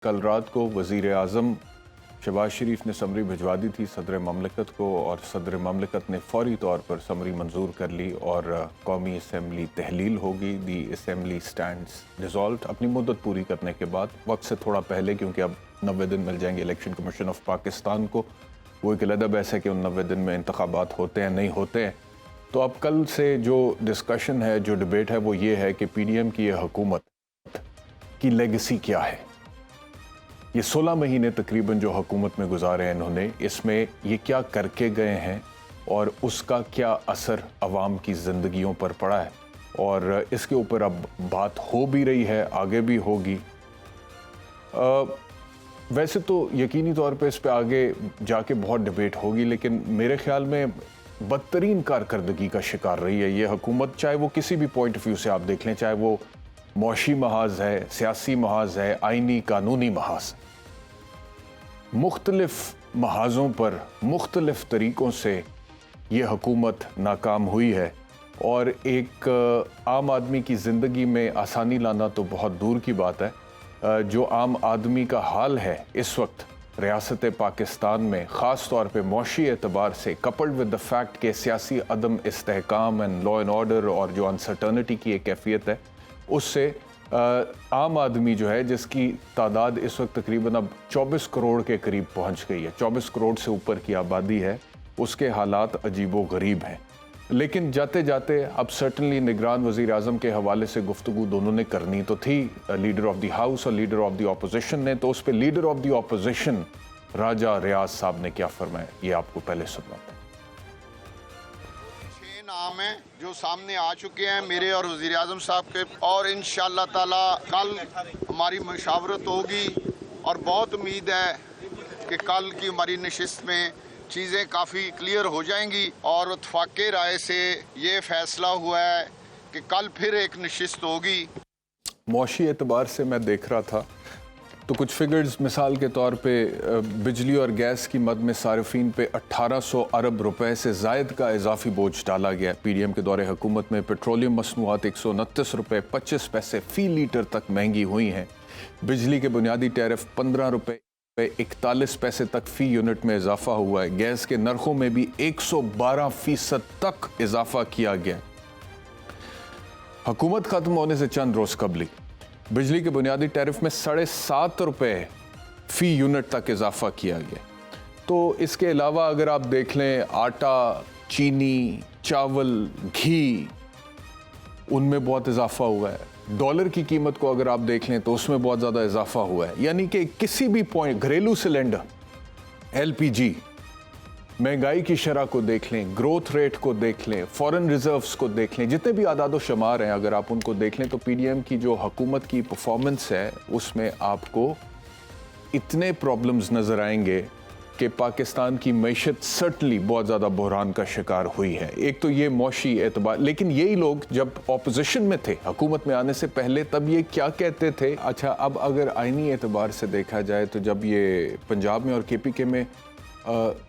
कल रात को वज़ीर आज़म शहबाज शरीफ ने समरी भिजवा दी थी सदर ममलिकत को और सदर ममलिकत ने फौरी तौर पर समरी मंजूर कर ली और कौमी असम्बली तहलील होगी। दी असम्बली स्टैंड्स डिज़ॉल्व्ड अपनी मुद्दत पूरी करने के बाद, वक्त से थोड़ा पहले, क्योंकि अब 90 दिन मिल जाएंगे इलेक्शन कमीशन ऑफ पाकिस्तान को। वो एक अलग बहस है कि उन 90 दिन में इंतखाबात होते हैं नहीं होते हैं। तो अब कल से जो डिस्कशन है, जो डिबेट है, वो ये है कि PDM की ये हुकूमत की लेगेसी क्या है। ये 16 महीने तकरीबन जो हुकूमत में गुजारे हैं इन्होंने, इसमें ये क्या करके गए हैं और उसका क्या असर अवाम की ज़िंदगियों पर पड़ा है, और इसके ऊपर अब बात हो भी रही है, आगे भी होगी। वैसे तो यकीनी तौर पे इस पे आगे जाके बहुत डिबेट होगी, लेकिन मेरे ख्याल में बदतरीन कारकर्दगी का शिकार रही है ये हुकूमत, चाहे वो किसी भी पॉइंट ऑफ व्यू से आप देख लें, चाहे वो मौशी महाज है, सियासी महाज है, आइनी कानूनी महाज। मुख्तलिफ महाजों पर मुख्तलिफ तरीक़ों से ये हुकूमत नाकाम हुई है, और एक आम आदमी की ज़िंदगी में आसानी लाना तो बहुत दूर की बात है। जो आम आदमी का हाल है इस वक्त रियासत पाकिस्तान में, ख़ास तौर पे मौशी एतबार से, कपल्ड विद द फैक्ट के सियासी अदम इस्तेहकाम एंड लॉ एंड ऑर्डर और जो अनसर्टनिटी की एक कैफियत है, उससे आम आदमी जो है, जिसकी तादाद इस वक्त तकरीबन अब 24 करोड़ के करीब पहुंच गई है, 24 करोड़ से ऊपर की आबादी है, उसके हालात अजीबो गरीब हैं। लेकिन जाते जाते अब सर्टनली निगरान वज़ीर आज़म के हवाले से गुफ्तगू दोनों ने करनी तो थी, लीडर ऑफ द हाउस और लीडर ऑफ द ऑपोजिशन ने। तो उस पर लीडर ऑफ द ऑपोजिशन राजा रियाज साहब ने क्या फरमाया, ये आपको पहले सुनवाते हैं। नाम है जो सामने आ चुके हैं मेरे और वज़ीर आज़म साहब के, और इंशाअल्लाह ताला कल हमारी मुशावरत होगी और बहुत उम्मीद है कि कल की हमारी नशिस्त में चीज़ें काफ़ी क्लियर हो जाएंगी। और इत्तफाक़ राय से ये फ़ैसला हुआ है कि कल फिर एक नशिस्त होगी। मौशी एतबार से मैं देख रहा था तो कुछ फिगर्स, मिसाल के तौर पे बिजली और गैस की मद में सार्फिन पे 1800 अरब रुपए से ज़ायद का इजाफी बोझ डाला गया। PDM के दौरे हुकूमत में पेट्रोलियम मसनूआत 129 रुपये 25 पैसे फ़ी लीटर तक महंगी हुई हैं। बिजली के बुनियादी टैरिफ 15 रुपये 41 पैसे तक फ़ी यूनिट में इजाफा हुआ है। गैस के नरखों में भी 112% तक इजाफा किया गया। हुकूमत ख़त्म होने से चंद रोज़ कबल बिजली के बुनियादी टैरिफ में 7.5 रुपये फ़ी यूनिट तक इजाफा किया गया। तो इसके अलावा अगर आप देख लें, आटा, चीनी, चावल, घी, उनमें बहुत इजाफा हुआ है। डॉलर की कीमत को अगर आप देख लें तो उसमें बहुत ज़्यादा इजाफा हुआ है। यानी कि किसी भी पॉइंट, घरेलू सिलेंडर, LPG, महंगाई की शरह को देख लें, ग्रोथ रेट को देख लें, फॉरेन रिजर्व्स को देख लें, जितने भी आदाद व शुमार हैं अगर आप उनको देख लें, तो PDM की जो हुकूमत की परफॉर्मेंस है उसमें आपको इतने प्रॉब्लम्स नज़र आएंगे कि पाकिस्तान की मईशत सर्टनली बहुत ज़्यादा बहरान का शिकार हुई है। एक तो ये मौशी एतबार, लेकिन यही लोग जब ऑपोजिशन में थे हुकूमत में आने से पहले, तब ये क्या कहते थे। अच्छा, अब अगर आइनी एतबार से देखा जाए तो जब ये पंजाब में और KPK में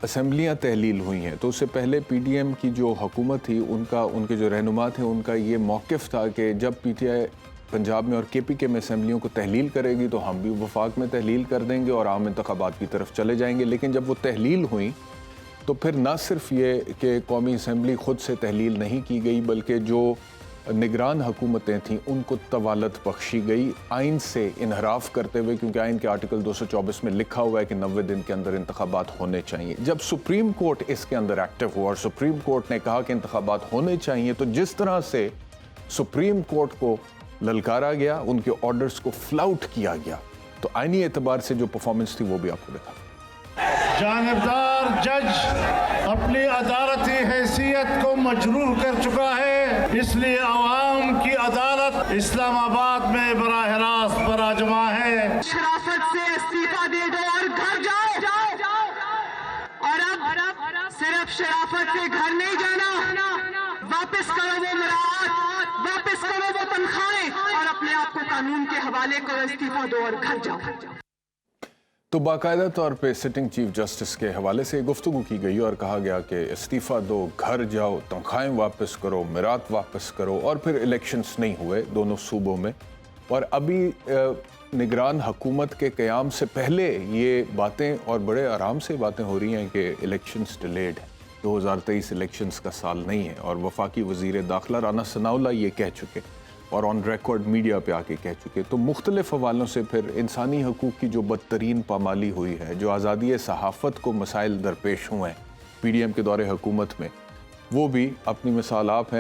असम्बलियाँ तहलील हुई हैं, तो उससे पहले PDM की जो हुकूमत थी, उनके जो रहनुमा थे, उनका ये मौक़िफ़ था कि जब PTI पंजाब में और KPK में असम्बलियों को तहलील करेगी तो हम भी वफाक में तहलील कर देंगे और आम इंतखाबात की तरफ चले जाएंगे। लेकिन जब वो तहलील हुई तो फिर ना सिर्फ ये कि कौमी असम्बली ख़ुद से तहलील नहीं की गई, बल्कि जो निगरान हुकूमतें थीं उनको तवालत बख्शी गई आइन से इनहराफ करते हुए, क्योंकि आइन के आर्टिकल 224 में लिखा हुआ है कि 90 दिन के अंदर इंतखाबात होने चाहिए। जब सुप्रीम कोर्ट इसके अंदर एक्टिव हुआ और सुप्रीम कोर्ट ने कहा कि इंतखाबात होने चाहिए, तो जिस तरह से सुप्रीम कोर्ट को ललकारा गया, उनके ऑर्डर्स को फ्लाउट किया गया, तो आइनी एतबार से जो परफॉर्मेंस थी वो भी आपको देखा। जानिबदार जज अपनी अदालती हैसियत को मजरूह कर चुका है, इसलिए अवाम की अदालत इस्लामाबाद में बराह रास्त बराजमा है। शराफत से इस्तीफा दे दो और घर जाओ। और अब सिर्फ शराफत से घर नहीं जाना, वापस करो वो मुराद, वापस करो वो तनख्वाहें और अपने आप को कानून के हवाले करो, इस्तीफा दो और घर जाओ। तो बाकायदा तौर पे सिटिंग चीफ जस्टिस के हवाले से गुफ्तगू की गई और कहा गया कि इस्तीफ़ा दो, घर जाओ, तनख्वाहें वापस करो, मिरात वापस करो। और फिर इलेक्शंस नहीं हुए दोनों सूबों में, और अभी निगरान हुकूमत के क़याम से पहले ये बातें और बड़े आराम से बातें हो रही हैं कि इलेक्शंस डिलेड है, 2023 इलेक्शंस का साल नहीं है। और वफाकी वज़ीर दाखिला राना सनाउल्ला ये कह चुके और ऑन रिकॉर्ड मीडिया पे आके कह चुके। तो मुख्तलिफ हवालों से फिर इंसानी हकूक़ की जो बदतरीन पामाली हुई है, जो आज़ादी सहाफ़त को मसाइल दरपेश हुए हैं PDM के दौरे हुकूमत में, वो भी अपनी मिसाल आप हैं।